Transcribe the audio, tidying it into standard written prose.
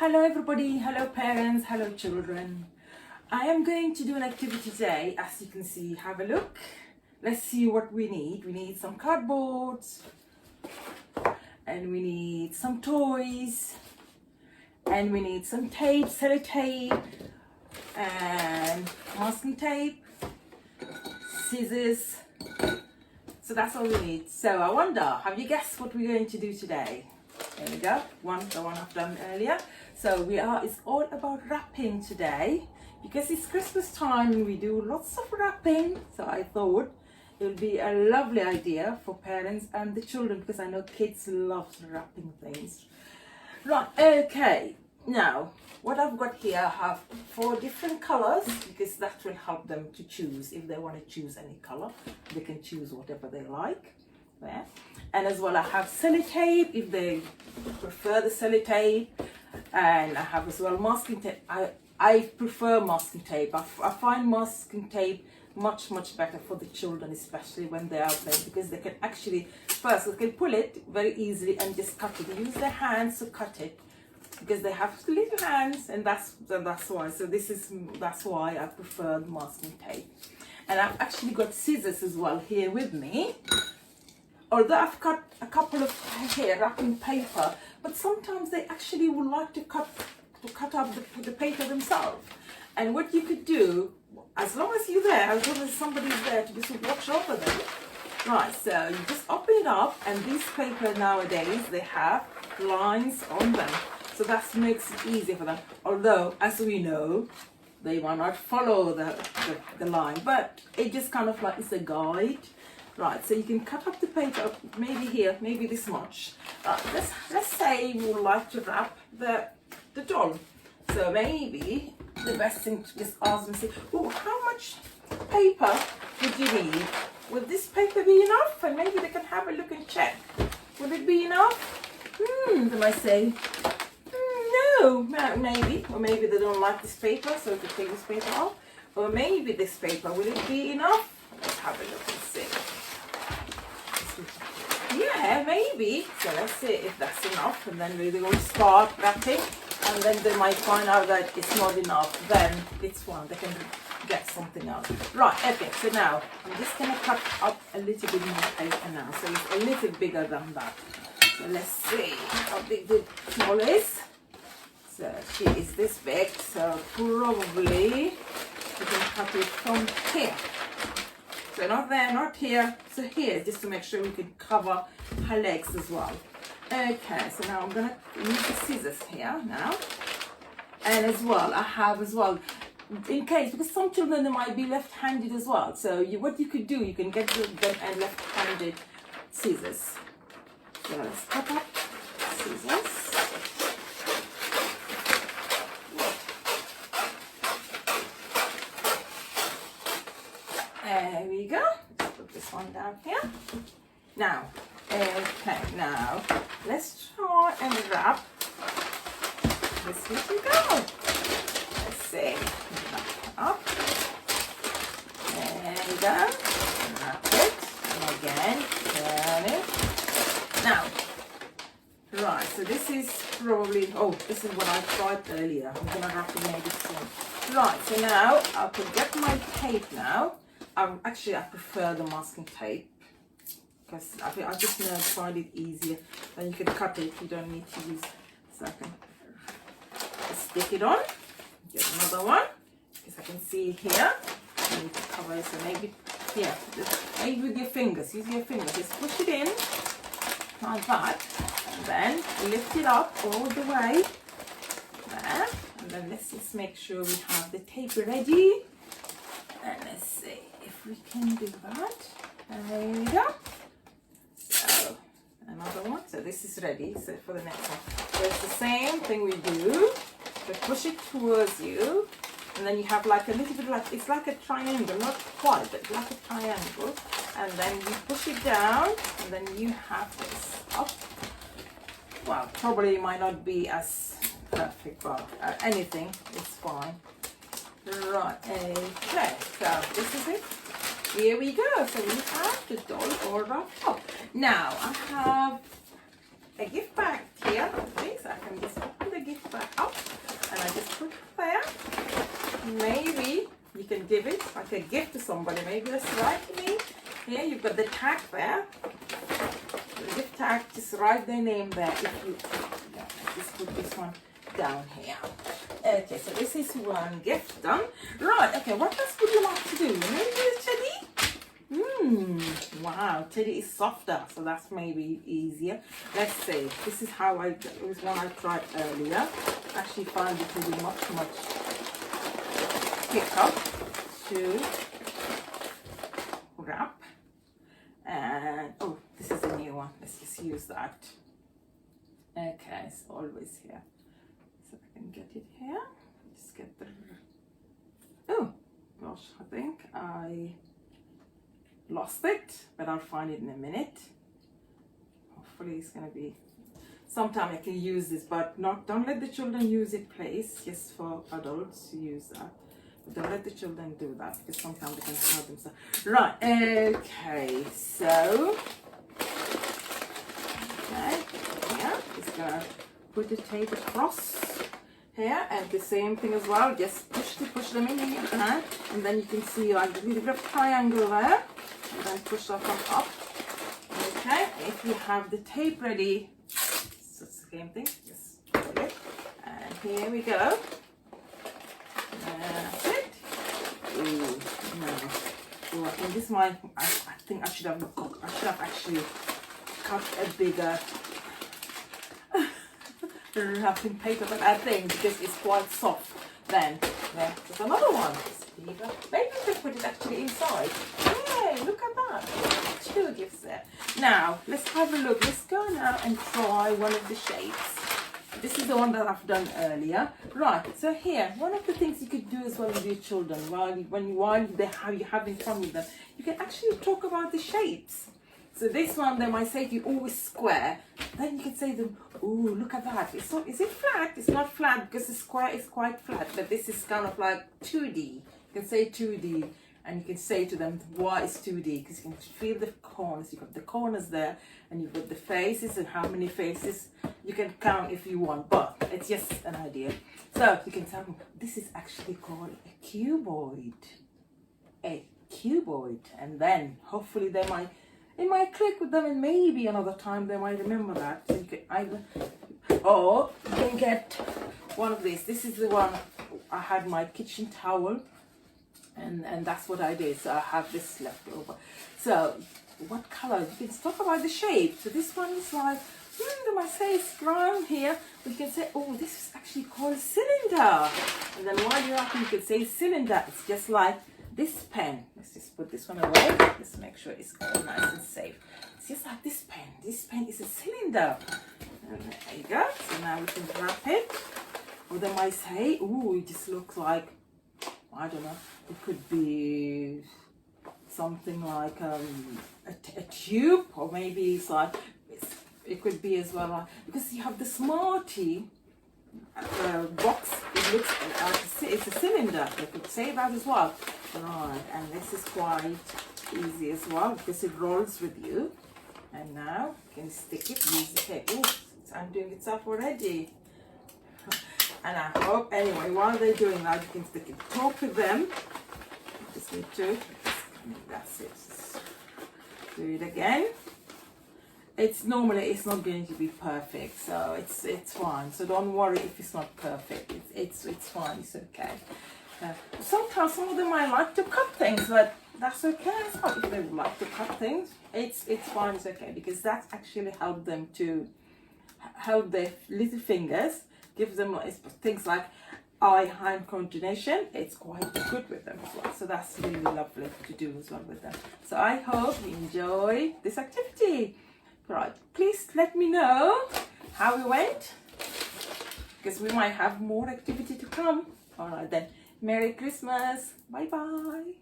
Hello everybody, hello parents, hello children. I am going to do an activity today. As you can see, have a look. Let's see what we need. We need some cardboard and we need some toys and we need some tape, sellotape and masking tape, scissors. So that's all we need. So I wonder, have you guessed what we're going to do today? There we go, the one I've done earlier. So it's all about wrapping today because it's Christmas time and we do lots of wrapping. So I thought it would be a lovely idea for parents and the children because I know kids love wrapping things. Right, okay. Now, what I've got here, I have 4 different colors because that will help them to choose. If they want to choose any color, they can choose whatever they like. There. And as well, I have sellotape if they prefer the sellotape, and I have as well masking tape. I prefer masking tape. I find masking tape much better for the children, especially when they are playing, because they can actually first they can pull it very easily and just cut it. They use their hands to cut it because they have little hands, and that's why. So that's why I prefer masking tape. And I've actually got scissors as well here with me. Although I've cut a couple of here wrapping paper, but sometimes they actually would like to cut up the paper themselves. And what you could do, as long as you're there, as long as somebody's there to just watch over them, right? So you just open it up, and these paper nowadays they have lines on them, so that makes it easier for them. Although, as we know, they might not follow the line, but it just kind of like it's a guide. Right, so you can cut up the paper, maybe here, maybe this much. Let's say you would like to wrap the doll. So maybe the best thing to just ask them, say, oh, how much paper would you need? Would this paper be enough? And maybe they can have a look and check. Would it be enough? They might say, no, maybe. Or maybe they don't like this paper, so if you take this paper off. Or maybe this paper, will it be enough? Let's have a look and see. Yeah, maybe. So let's see if that's enough, and then we're going to start wrapping, and then they might find out that it's not enough. Then it's one, they can get something else. Right, okay, so now I'm just going to cut up a little bit more paper now, so it's a little bigger than that. So let's see how big the doll is. So she is this big, so probably you can cut it from here. So not there, not here, so here, just to make sure we can cover her legs as well. Okay, so now I'm gonna use the scissors here now. And as well, I have as well, in case, because some children they might be left-handed as well. So what you could do, you can get them a left-handed scissors. So let's cut up scissors. There we go. Let's put this one down here. Now, okay, now let's try and wrap this little girl. Let's see. Wrap it up. There we go. Wrap it. And again, turn it. Now, right, so this is probably, this is what I tried earlier. I'm going to wrap it maybe soon. Right, so now I could get my tape now. Actually, I prefer the masking tape because I just find it easier. Then you can cut it. You don't need to use. So I can stick it on. Get another one because I can see it here. I need to cover it. So maybe here, maybe with your fingers. Use your fingers. Just push it in like that, and then lift it up all the way there. And then let's just make sure we have the tape ready. And let's see if we can do that. There we go. So another one. So this is ready. So for the next one. So it's the same thing we do. So push it towards you. And then you have like a little bit like, it's like a triangle. Not quite, but like a triangle. And then you push it down. And then you have this up. Well, probably might not be as perfect, but anything is fine. Right, okay, so this is it. Here we go. So we have the doll all wrapped up. Now I have a gift bag here. Okay, so I can just open the gift bag up. can give it like a gift to somebody. Maybe that's right for me. Here you've got the tag there. The gift tag, just write their name there. If you, yeah, just put this one down here. Okay, so this is one gift done. Right, okay, what else would you like to do? Maybe a teddy? Wow, teddy is softer, so that's maybe easier. Let's see. This is how it was one I tried earlier. Actually found it to be much quicker to wrap. And oh, this is a new one. Let's just use that. Okay, it's always here. So I can get it here. Just get the. Oh gosh, I think I lost it, but I'll find it in a minute. Hopefully it's gonna be. Sometime I can use this, but don't let the children use it, please. Just for adults to use that. But don't let the children do that because sometimes they can hurt themselves. Right, okay, so yeah, just gonna put the tape across here and the same thing as well. Just push them in your hand, and then you can see like a little bit of triangle there, and then push that one up. Okay, if you have the tape ready, it's the same thing. Just put it, and here we go. That's it. Ooh, no. Ooh, I think this might. I think I should have actually cut a bigger wrapping paper, but I think because it's quite soft. Then there's another one. Maybe we can put it actually inside. Hey, look at that. Two gifts there. Now let's have a look. Let's go now and try one of the shapes. This is the one that I've done earlier. Right, so here, one of the things you could do as well with your children, while you have in front of them, you can actually talk about the shapes. So this one, they might say to you, oh, it's square. Then you can say to them, oh, look at that. It's not, is it flat? It's not flat because the square is quite flat, but this is kind of like 2D. You can say 2D, and you can say to them, why it's 2D? Because you can feel the corners. You've got the corners there, and you've got the faces, and how many faces you can count if you want, but it's just an idea. So you can tell them, this is actually called a cuboid. A cuboid. And then hopefully it might click with them, and maybe another time they might remember that. So you can either, or you can get one of these. This is the one I had my kitchen towel, and that's what I did. So I have this left over. So what color? You can talk about the shape. So this one is like, they might say it's round here. We can say, oh, this is actually called cylinder. And then while you're up, you can say cylinder. It's just like this pen. Let's just put this one away. Let's make sure it's all nice and safe. It's just like this pen. This pen is a cylinder. And there you go. So now we can wrap it. Or they might say, oh, it just looks like, I don't know, it could be something like a tube, or maybe it's like, it could be as well, because you have the Smartie box, it looks like it's a cylinder. They could say that as well. Right, and this is quite easy as well because it rolls with you. And now you can stick it, use the tape. Oh, it's undoing itself already. And I hope, anyway, while they're doing that, you can stick it. Talk with them. Just need to, that's it. Do it again. It's not going to be perfect, so it's fine. So don't worry if it's not perfect. It's fine. It's okay. Sometimes some of them might like to cut things, but that's okay. It's not if they would like to cut things. It's fine. It's okay because that actually helps them to help their little fingers. Gives them things like eye-hand coordination. It's quite good with them as well. So that's really lovely to do as well with them. So I hope you enjoy this activity. Right, please let me know how it went, because we might have more activity to come. All right then, Merry Christmas. Bye bye.